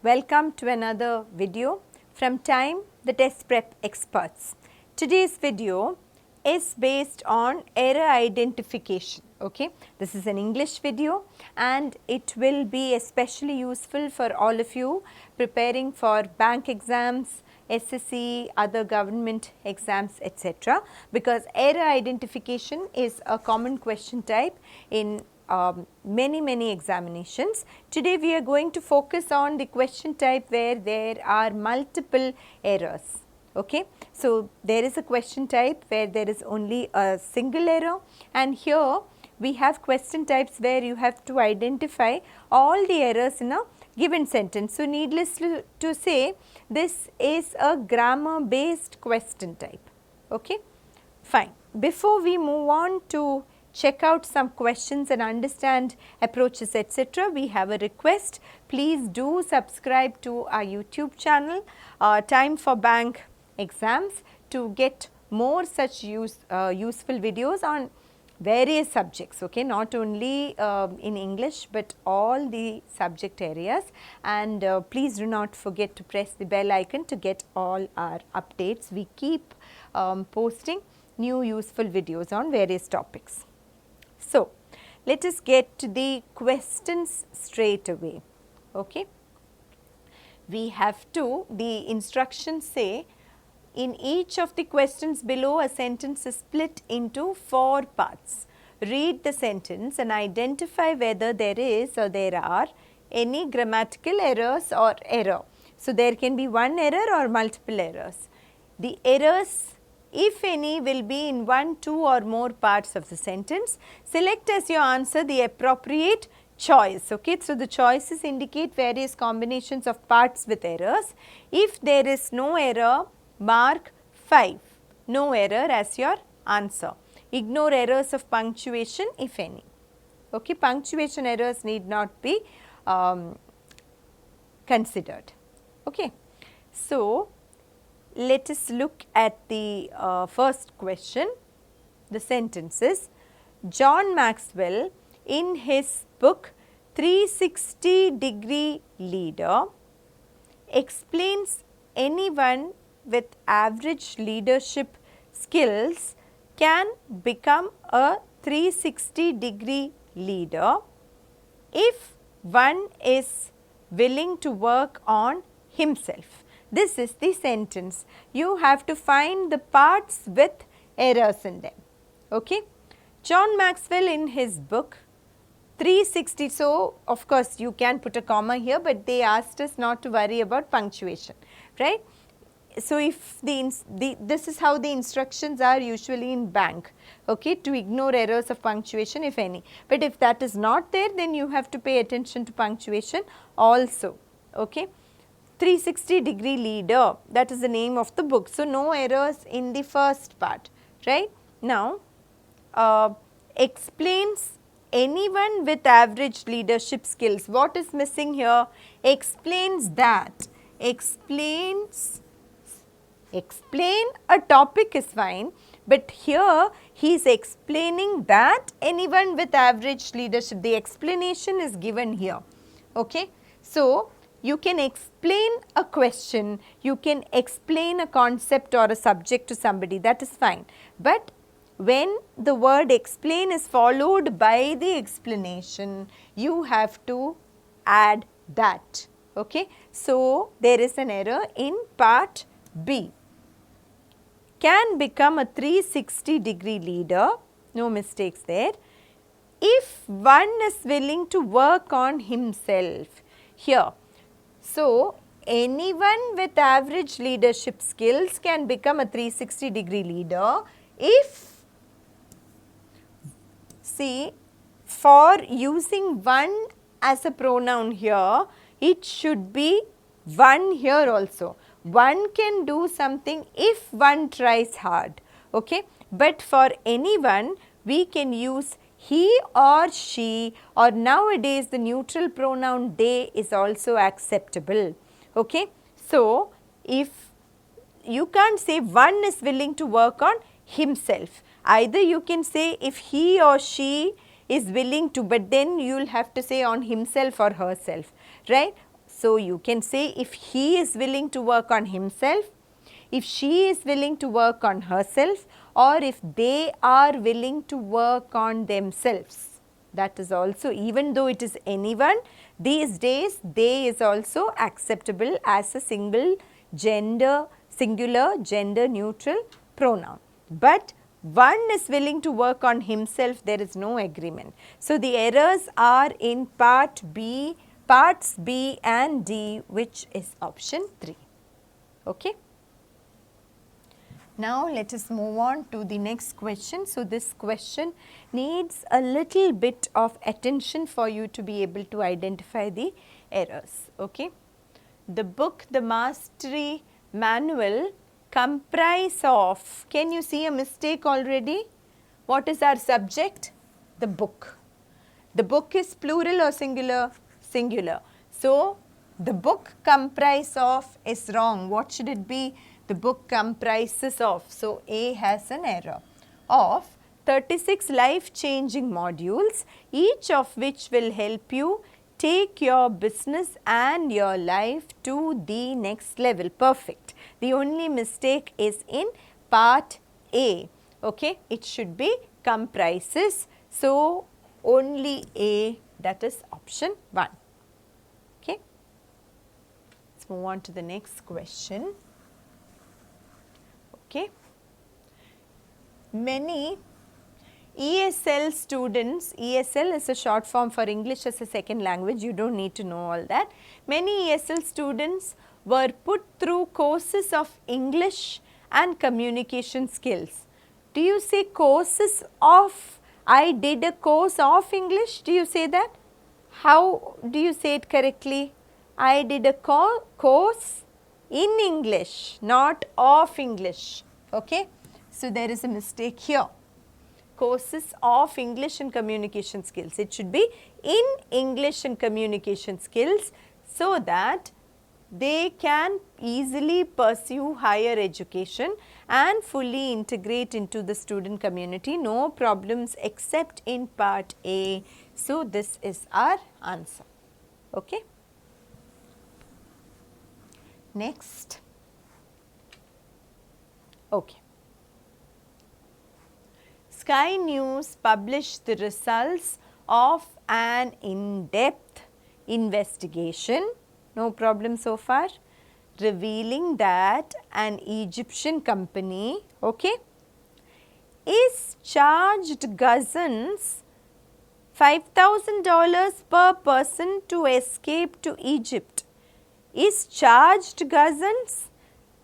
Welcome to another video from Time, the test prep experts. Today's video is based on error identification. Okay, this is an English video and it will be especially useful for all of you preparing for bank exams, SSC, other government exams, etc. because error identification is a common question type in many examinations. Today we are going to focus on the question type where there are multiple errors. Okay. So, there is a question type where there is only a single error, and here we have question types where you have to identify all the errors in a given sentence. So, needless to say, this is a grammar based question type. Okay. Fine. Before we move on to check out some questions and understand approaches, etc., we have a request. Please do subscribe to our YouTube channel, Time for Bank Exams, to get more such useful videos on various subjects, okay, not only in English but all the subject areas, and please do not forget to press the bell icon to get all our updates. We keep posting new useful videos on various topics. So, let us get to the questions straight away. Okay. We have to, the instructions say, in each of the questions below, a sentence is split into 4 parts. Read the sentence and identify whether there is or there are any grammatical errors or error. So, there can be one error or multiple errors. The errors, if any, will be in 1, 2 or more parts of the sentence. Select as your answer the appropriate choice. Okay. So, the choices indicate various combinations of parts with errors. If there is no error, mark 5, no error as your answer. Ignore errors of punctuation if any. Okay. Punctuation errors need not be considered. Okay. So, let us look at the first question. The sentence is, John Maxwell in his book 360-degree Leader explains anyone with average leadership skills can become a 360-degree leader if one is willing to work on himself. This is the sentence. You have to find the parts with errors in them. Okay. John Maxwell in his book 360, so of course you can put a comma here, but they asked us not to worry about punctuation, right. So, if this is how the instructions are usually in bank, okay, to ignore errors of punctuation if any, but if that is not there, then you have to pay attention to punctuation also. Okay. 360-degree Leader, that is the name of the book. So, no errors in the first part, right. Now, explains anyone with average leadership skills. What is missing here? Explains that. Explain a topic is fine, but here he is explaining that anyone with average leadership, the explanation is given here. Okay. So, you can explain a question, you can explain a concept or a subject to somebody, that is fine, but when the word explain is followed by the explanation, you have to add that. Okay. So, there is an error in part B. Can become a 360-degree leader, no mistakes there, if one is willing to work on himself here. So, anyone with average leadership skills can become a 360-degree leader if, see, for using one as a pronoun here, it should be one here also. One can do something if one tries hard, okay, but for anyone we can use he or she, or nowadays the neutral pronoun they is also acceptable. Okay. So, if you can't say one is willing to work on himself, either you can say if he or she is willing to, but then you will have to say on himself or herself, right. So, you can say if he is willing to work on himself, if she is willing to work on herself, or if they are willing to work on themselves. That is also, even though it is anyone, these days they is also acceptable as a singular gender neutral pronoun. But one is willing to work on himself, there is no agreement. So, the errors are in parts B and D, which is option 3. Okay. Now, let us move on to the next question. So, this question needs a little bit of attention for you to be able to identify the errors. Okay. The book, the mastery manual comprise of, can you see a mistake already? What is our subject? The book. The book is plural or singular? Singular. So, the book comprise of is wrong. What should it be? The book comprises of. So, A has an error. Of 36 life-changing modules, each of which will help you take your business and your life to the next level. Perfect. The only mistake is in part A. Okay. It should be comprises. So, only A, that is option 1. Okay. Let's move on to the next question. Okay. Many ESL students, ESL is a short form for English as a second language, you do not need to know all that. Many ESL students were put through courses of English and communication skills. Do you say courses of, I did a course of English, do you say that? How do you say it correctly? I did a course in English, not of English. Okay. So, there is a mistake here. Courses of English and communication skills. It should be in English and communication skills, so that they can easily pursue higher education and fully integrate into the student community. No problems except in part A. So, this is our answer. Okay. Next. Okay. Sky News published the results of an in-depth investigation, no problem so far, revealing that an Egyptian company, okay, is charged Gazans $5,000 per person to escape to Egypt. Is charged Gazans?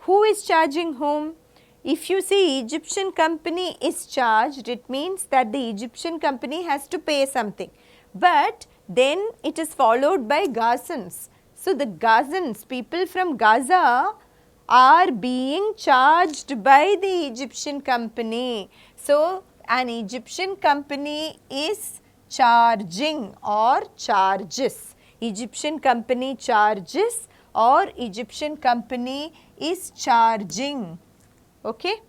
Who is charging whom? If you see Egyptian company is charged, it means that the Egyptian company has to pay something. But then it is followed by Gazans. So, the Gazans, people from Gaza, are being charged by the Egyptian company. So, an Egyptian company is charging or charges. Egyptian company charges or Egyptian company is charging. Okay.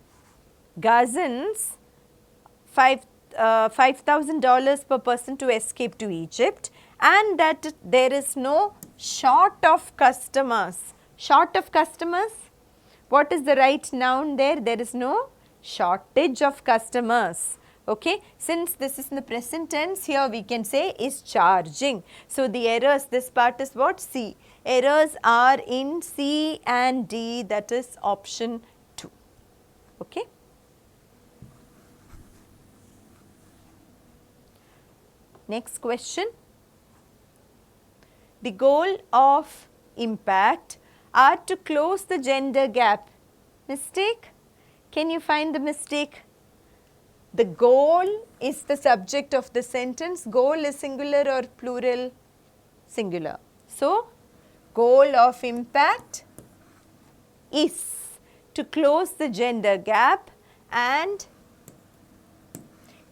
Gazans $5,000 per person to escape to Egypt, and that there is no short of customers. Short of customers? What is the right noun there? There is no shortage of customers. Okay. Since this is in the present tense, here we can say is charging. So, the errors, this part is what? C. Errors are in C and D, that is option 2. Okay. Next question. The goal of impact are to close the gender gap. Mistake? Can you find the mistake? The goal is the subject of the sentence. Goal is singular or plural? Singular. So, goal of impact is to close the gender gap and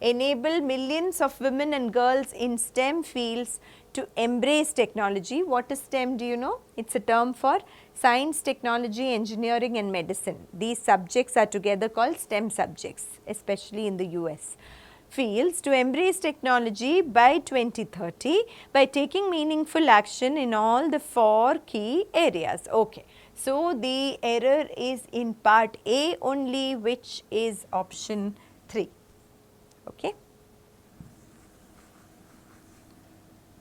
enable millions of women and girls in STEM fields to embrace technology. What is STEM, do you know? It is a term for science, technology, engineering and medicine. These subjects are together called STEM subjects, especially in the US. fields to embrace technology by 2030 by taking meaningful action in all the 4 key areas. Okay. So, the error is in part A only, which is option 3. Okay.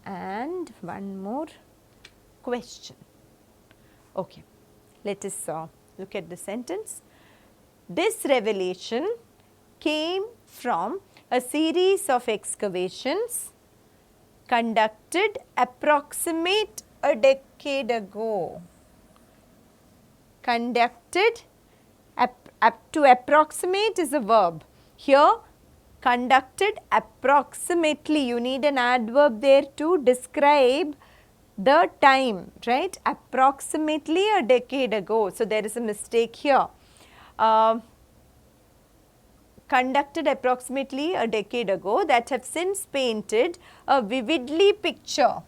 And one more question. Okay. Let us look at the sentence. This revelation came from a series of excavations conducted approximate a decade ago. Conducted, to approximate is a verb. Here, conducted approximately, you need an adverb there to describe the time, right? Approximately a decade ago. So, there is a mistake here. Conducted approximately a decade ago that have since painted a vividly picture.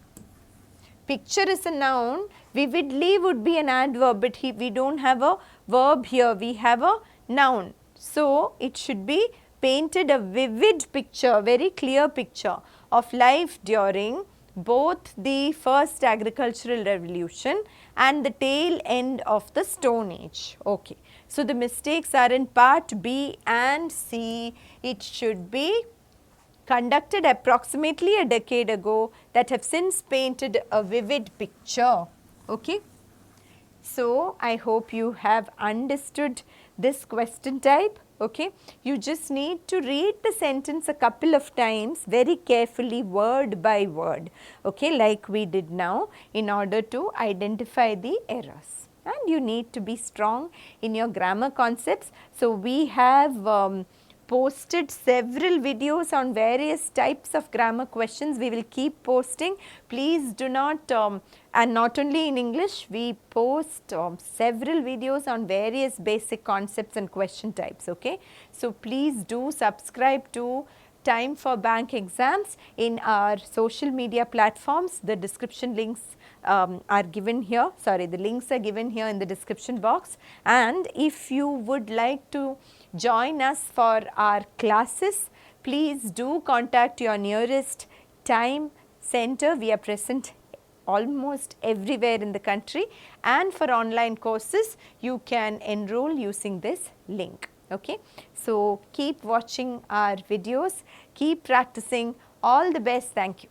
Picture is a noun, vividly would be an adverb, but we do not have a verb here, we have a noun. So, it should be painted a vivid picture, very clear picture of life during both the first agricultural revolution and the tail end of the Stone Age. Okay. So, the mistakes are in part B and C. It should be conducted approximately a decade ago that have since painted a vivid picture. Okay. So, I hope you have understood this question type. Okay. You just need to read the sentence a couple of times very carefully, word by word, okay, like we did now, in order to identify the errors. And you need to be strong in your grammar concepts. So, we have posted several videos on various types of grammar questions. We will keep posting. Please do not, and not only in English, we post several videos on various basic concepts and question types. Okay. So, please do subscribe to Time for Bank Exams in our social media platforms. The description links are given here, the links are given here in the description box. And if you would like to join us for our classes, please do contact your nearest time center. We are present almost everywhere in the country, and for online courses you can enroll using this link. Okay. So, keep watching our videos, keep practicing. All the best. Thank you.